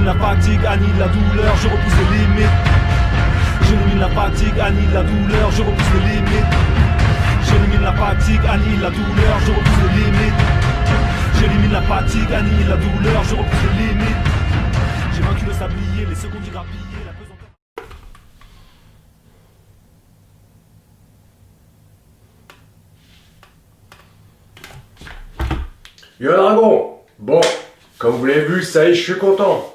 J'élimine la fatigue, annihile la douleur, je repousse les limites. J'élimine la fatigue, annihile la douleur, je repousse les limites. J'élimine la fatigue, annihile la douleur, je repousse les limites. J'élimine la fatigue, annihile la douleur, je repousse les limites. J'ai vaincu le sablier, les secondes grappillées, la pesanteur. Yo Dragon, bon, comme vous l'avez vu, ça y est, je suis content.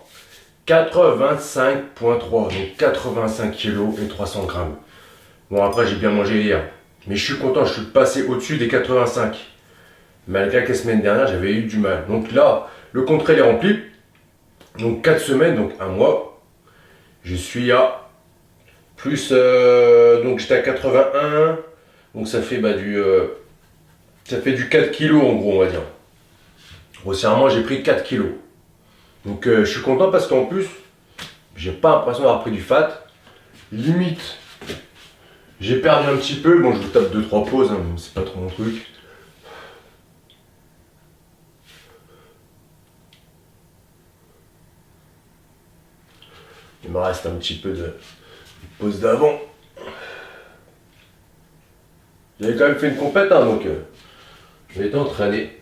85.3, donc 85 kg et 300 grammes. Bon, après, j'ai bien mangé hier. Mais je suis content, je suis passé au-dessus des 85. Malgré que la semaine dernière, j'avais eu du mal. Donc là, le contrat est rempli. Donc 4 semaines, donc un mois. Je suis à plus... donc j'étais à 81. Donc ça fait du 4 kg en gros, on va dire. Grossièrement, j'ai pris 4 kg. Donc je suis content parce qu'en plus, j'ai pas l'impression d'avoir pris du fat. Limite, j'ai perdu un petit peu. Bon, je vous tape 2-3 pauses, hein, c'est pas trop mon truc. Il me reste un petit peu de pause d'avant. J'avais quand même fait une compète, hein, donc je vais être entraîné.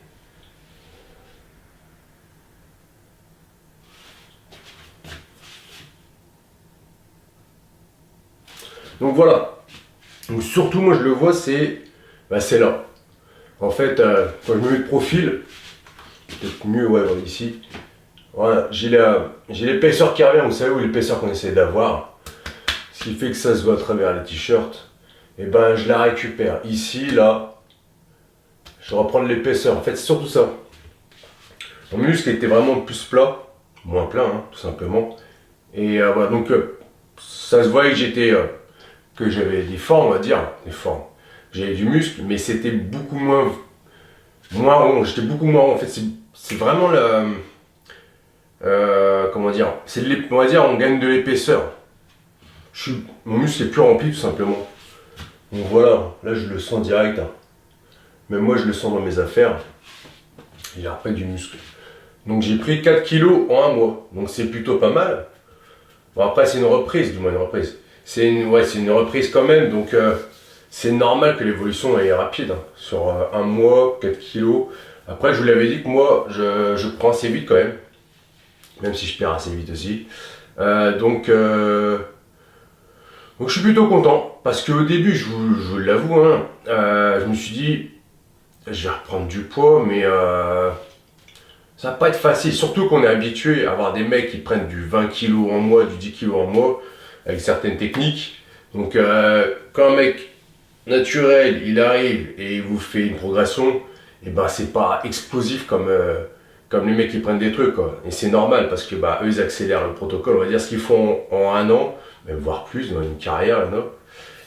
Donc voilà. Donc surtout moi je le vois, c'est là. En fait, quand je me mets de profil, peut-être mieux, ouais, voilà, ici. Voilà, j'ai l'épaisseur qui revient, vous savez où l'épaisseur qu'on essaie d'avoir. Ce qui fait que ça se voit à travers les t-shirts. Et ben je la récupère. Ici, là, je vais reprendre l'épaisseur. En fait, c'est surtout ça. Mon muscle était vraiment plus plat, moins plein, hein, tout simplement. Et voilà, donc ça se voyait que j'avais des formes, on va dire, des formes. J'avais du muscle, mais c'était beaucoup moins rond. J'étais beaucoup moins rond. En fait, c'est vraiment comment dire, on va dire, on gagne de l'épaisseur. Mon muscle est plus rempli, tout simplement. Donc voilà, là je le sens direct. Hein. Même moi, je le sens dans mes affaires. Il a repris du muscle. Donc j'ai pris 4 kilos en un mois. Donc c'est plutôt pas mal. Bon, après, c'est une reprise, du moins une reprise. C'est une reprise quand même, donc c'est normal que l'évolution est rapide. Hein. Sur un mois, 4 kilos. Après, je vous l'avais dit que moi, je prends assez vite quand même si je perds assez vite aussi. Donc je suis plutôt content, parce qu'au début, je vous l'avoue, hein, je me suis dit, je vais reprendre du poids, mais ça va pas être facile. Surtout qu'on est habitué à avoir des mecs qui prennent du 20 kg en mois, du 10 kg en mois, avec certaines techniques. Donc quand un mec naturel, il arrive et il vous fait une progression, et ben c'est pas explosif comme les mecs qui prennent des trucs, quoi. Et c'est normal parce que eux ils accélèrent le protocole, on va dire ce qu'ils font en un an, même voire plus dans une carrière, là,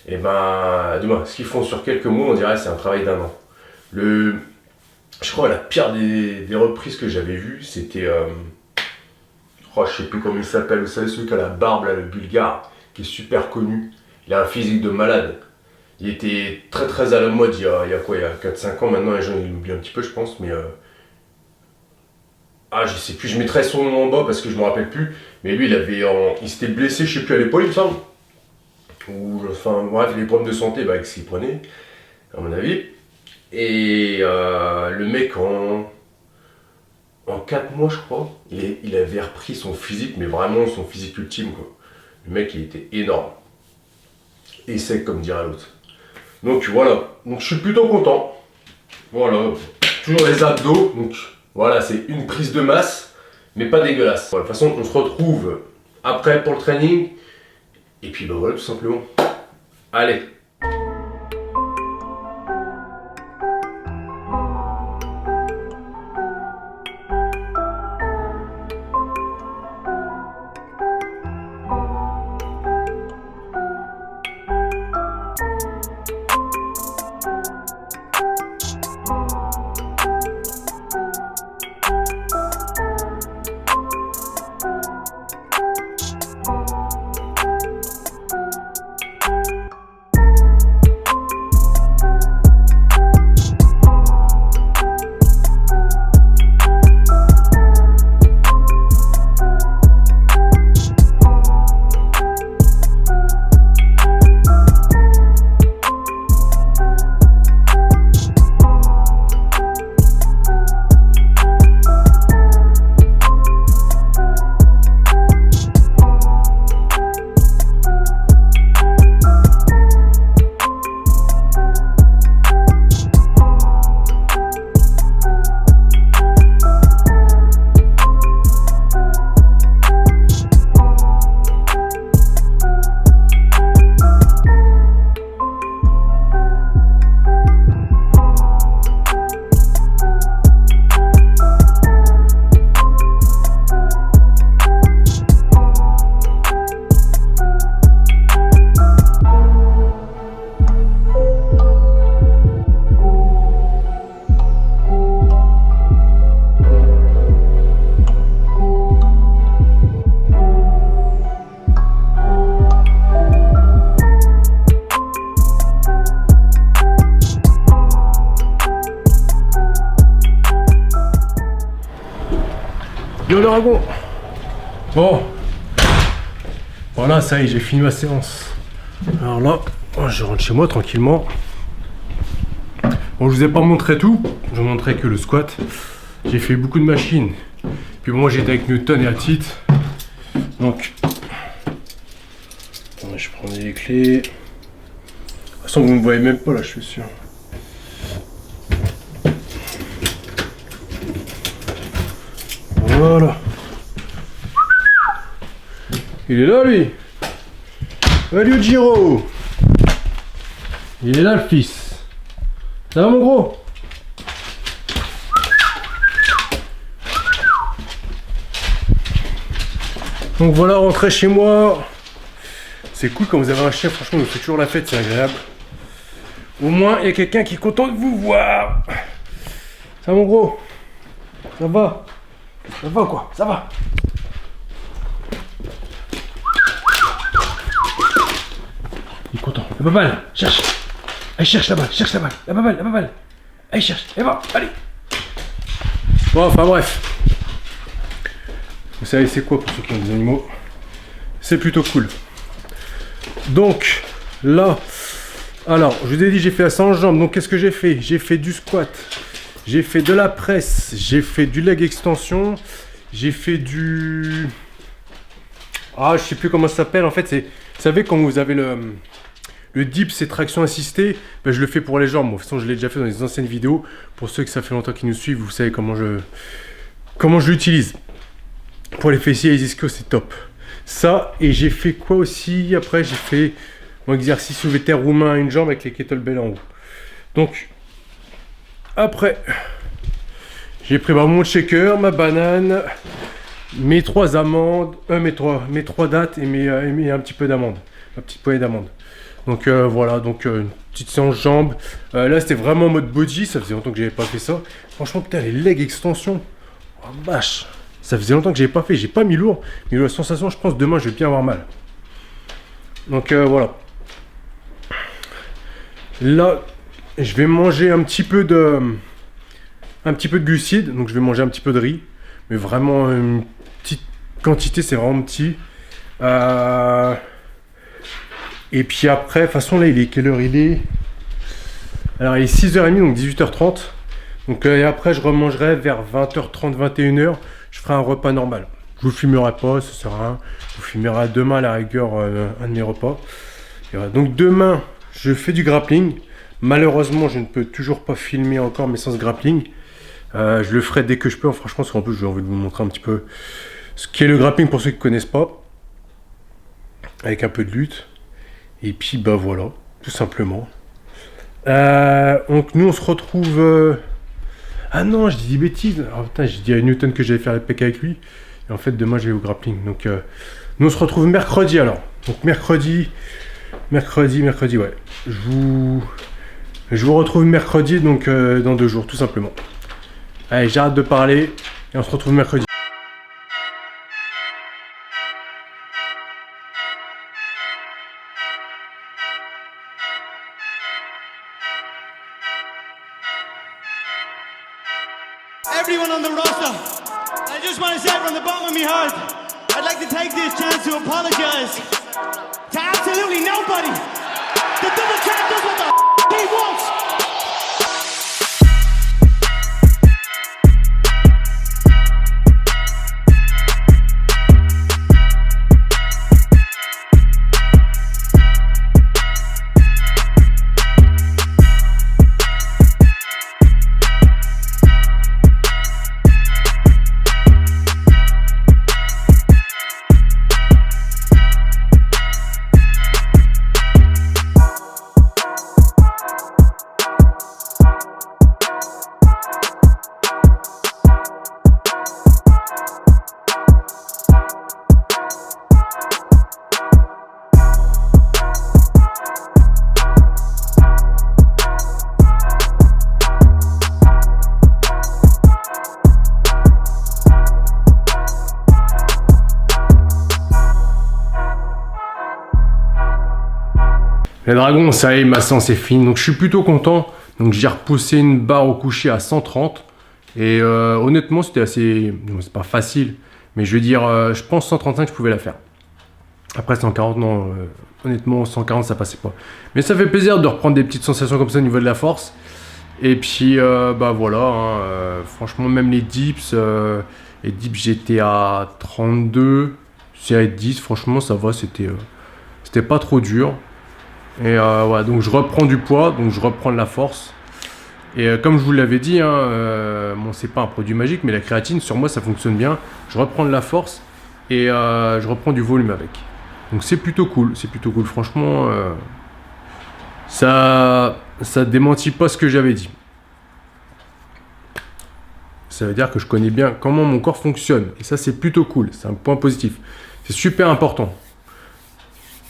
et ce qu'ils font sur quelques mois, on dirait c'est un travail d'un an. Je crois la pire des reprises que j'avais vues, c'était je sais plus comment il s'appelle, vous savez, celui qui a la barbe là, le bulgare, qui est super connu. Il a un physique de malade. Il était très très à la mode il y a 4-5 ans. Maintenant les gens ils l'oublient un petit peu, je pense, mais je sais plus, je mettrai son nom en bas parce que je me rappelle plus. Mais lui il s'était blessé, je sais plus, à l'épaule il me semble. Ou enfin bref, les problèmes de santé avec ce qu'il prenait, à mon avis. Et le mec en 4 mois, je crois, il avait repris son physique, mais vraiment son physique ultime, quoi. Le mec, il était énorme. Et sec, comme dirait l'autre. Donc voilà, donc je suis plutôt content. Voilà, toujours les abdos. Donc voilà, c'est une prise de masse, mais pas dégueulasse. Voilà, de toute façon, on se retrouve après pour le training. Et puis voilà, tout simplement. Allez. dragon. Bon. Voilà, ça y est, j'ai fini ma séance. Alors là, je rentre chez moi tranquillement. Bon, je vous ai pas montré tout. Je vous montrais que le squat. J'ai fait beaucoup de machines. Puis moi, j'étais avec Newton et Altit. Donc, je prends les clés. De toute façon, vous ne me voyez même pas là, je suis sûr. Voilà. Il est là, lui. Salut, Giro. Il est là, le fils. Ça va, mon gros? Donc voilà, rentrer chez moi. C'est cool quand vous avez un chien, franchement, il me fait toujours la fête, c'est agréable. Au moins, il y a quelqu'un qui est content de vous voir. Ça, mon gros? Ça va? Ça va quoi? Ça va? Il est content. La baballe, cherche. Allez, cherche la balle, cherche la balle. La baballe, la baballe. Allez, cherche. Et va, allez. Bon, enfin bref. Vous savez, c'est quoi pour ceux qui ont des animaux? C'est plutôt cool. Donc, là, alors, je vous ai dit, j'ai fait à 100 jambes. Donc, qu'est-ce que j'ai fait? J'ai fait du squat. J'ai fait de la presse. J'ai fait du leg extension. J'ai fait du... Ah, je sais plus comment ça s'appelle. En fait, c'est... Vous savez, quand vous avez le dips et traction assistée, ben, je le fais pour les jambes. Moi, de toute façon, je l'ai déjà fait dans les anciennes vidéos. Pour ceux que ça fait longtemps qu'ils nous suivent, vous savez comment je l'utilise. Pour les fessiers et les ischios, c'est top. Ça, et j'ai fait quoi aussi? Après, j'ai fait mon exercice soulevé de terre roumain à une jambe avec les kettlebells en haut. Donc, après, j'ai pris mon shaker, ma banane, mes 3 amandes, mes trois dattes et un petit peu d'amandes. Ma petite poignée d'amandes. Donc voilà, donc une petite séance jambes. Là, c'était vraiment en mode body, ça faisait longtemps que j'avais pas fait ça. Franchement, putain, les legs extensions, oh vache. Ça faisait longtemps que j'ai pas fait, j'ai pas mis lourd, mais la sensation, je pense demain je vais bien avoir mal. Donc voilà. Là, je vais manger un petit peu de glucides, donc je vais manger un petit peu de riz, mais vraiment une petite quantité, c'est vraiment petit. Et puis après, de toute façon là, il est quelle heure il est? Alors il est 6h30, donc 18h30. Donc et après, je remangerai vers 20h30, 21h. Je ferai un repas normal. Je vous filmerai pas, ça sert à rien. Je vous filmerai demain à la rigueur un de mes repas. Et voilà. Donc demain, je fais du grappling. Malheureusement, je ne peux toujours pas filmer encore mes séances grappling. Je le ferai dès que je peux. Franchement, parce qu'en plus, j'ai envie de vous montrer un petit peu ce qu'est le grappling pour ceux qui ne connaissent pas. Avec un peu de lutte. Et puis, bah voilà, tout simplement. Donc nous, on se retrouve... Ah non, je dis des bêtises. Oh, putain, j'ai dit à Newton que j'allais faire les PK avec lui. Et en fait, demain, je vais au grappling. Donc, nous, on se retrouve mercredi, alors. Donc, mercredi, ouais. Je vous retrouve mercredi, donc dans 2 jours, tout simplement. Allez, j'arrête de parler et on se retrouve mercredi. Everyone on the roster, I just want to say from the bottom of my heart, I'd like to take this chance to apologize to absolutely nobody. The double champ does what the he wants. Les dragons, ça y est, ma séance est finie, donc je suis plutôt content. Donc j'ai repoussé une barre au coucher à 130. Et honnêtement, c'était assez... C'est pas facile, Mais je veux dire, je pense 135, je pouvais la faire. Après 140, non, honnêtement, 140, ça passait pas. Mais ça fait plaisir de reprendre des petites sensations comme ça au niveau de la force. Et puis, bah voilà, hein, franchement, même les dips, j'étais à 32, série 10, franchement, ça va, c'était pas trop dur. Et voilà, donc je reprends du poids, donc je reprends de la force. Et comme je vous l'avais dit, hein, bon, c'est pas un produit magique, mais la créatine, sur moi, ça fonctionne bien. Je reprends de la force et je reprends du volume avec. Donc c'est plutôt cool, franchement. Ça démentit pas ce que j'avais dit. Ça veut dire que je connais bien comment mon corps fonctionne. Et ça, c'est plutôt cool, c'est un point positif. C'est super important.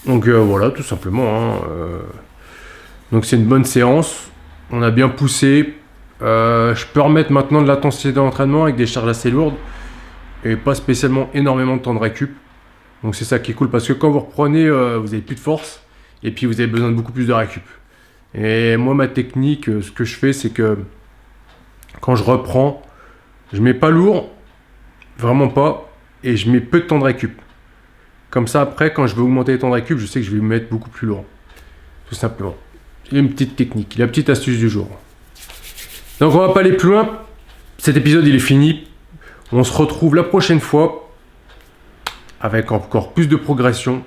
Donc voilà, tout simplement. Hein, donc c'est une bonne séance. On a bien poussé. Je peux remettre maintenant de l'intensité d'entraînement avec des charges assez lourdes. Et pas spécialement énormément de temps de récup. Donc c'est ça qui est cool. Parce que quand vous reprenez, vous n'avez plus de force. Et puis vous avez besoin de beaucoup plus de récup. Et moi, ma technique, ce que je fais, c'est que quand je reprends, je mets pas lourd. Vraiment pas. Et je mets peu de temps de récup. Comme ça, après, quand je veux augmenter les temps de récup, je sais que je vais me mettre beaucoup plus lourd. Tout simplement. C'est une petite technique, la petite astuce du jour. Donc, on va pas aller plus loin. Cet épisode, il est fini. On se retrouve la prochaine fois avec encore plus de progression,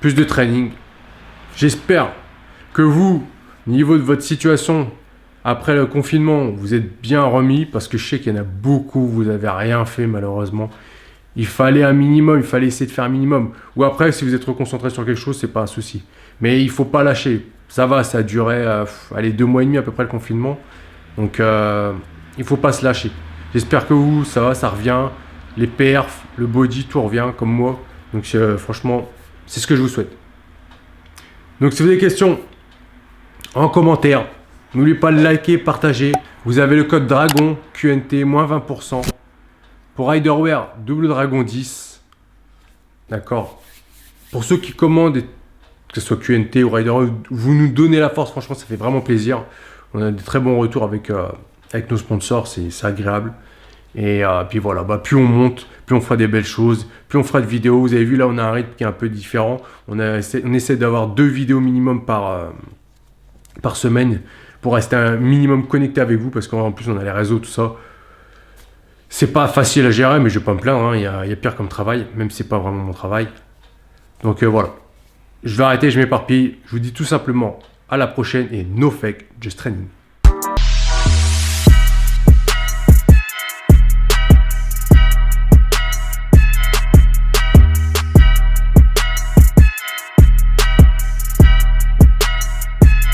plus de training. J'espère que vous, au niveau de votre situation, après le confinement, vous êtes bien remis parce que je sais qu'il y en a beaucoup, vous n'avez rien fait malheureusement. Il fallait un minimum, il fallait essayer de faire un minimum. Ou après, si vous êtes reconcentré sur quelque chose, c'est pas un souci. Mais il faut pas lâcher. Ça va, ça a duré 2 mois et demi à peu près le confinement. Donc il faut pas se lâcher. J'espère que vous, ça va, ça revient. Les perfs, le body, tout revient comme moi. Donc franchement, c'est ce que je vous souhaite. Donc si vous avez des questions, en commentaire, n'oubliez pas de liker, partager. Vous avez le code DRAGON, QNT, moins 20%. Pour Riderwear, double Dragon 10. D'accord. Pour ceux qui commandent, que ce soit QNT ou Riderwear, vous nous donnez la force. Franchement, ça fait vraiment plaisir. On a des très bons retours avec nos sponsors. C'est agréable. Et puis voilà, plus on monte, plus on fera des belles choses, plus on fera de vidéos. Vous avez vu, là, on a un rythme qui est un peu différent. On essaie d'avoir 2 vidéos minimum par semaine pour rester un minimum connecté avec vous. Parce qu'en plus, on a les réseaux, tout ça. C'est pas facile à gérer, mais je vais pas me plaindre. Hein. Il y a pire comme travail, même si c'est pas vraiment mon travail. Donc voilà. Je vais arrêter, je m'éparpille. Je vous dis tout simplement à la prochaine et no fake, just training.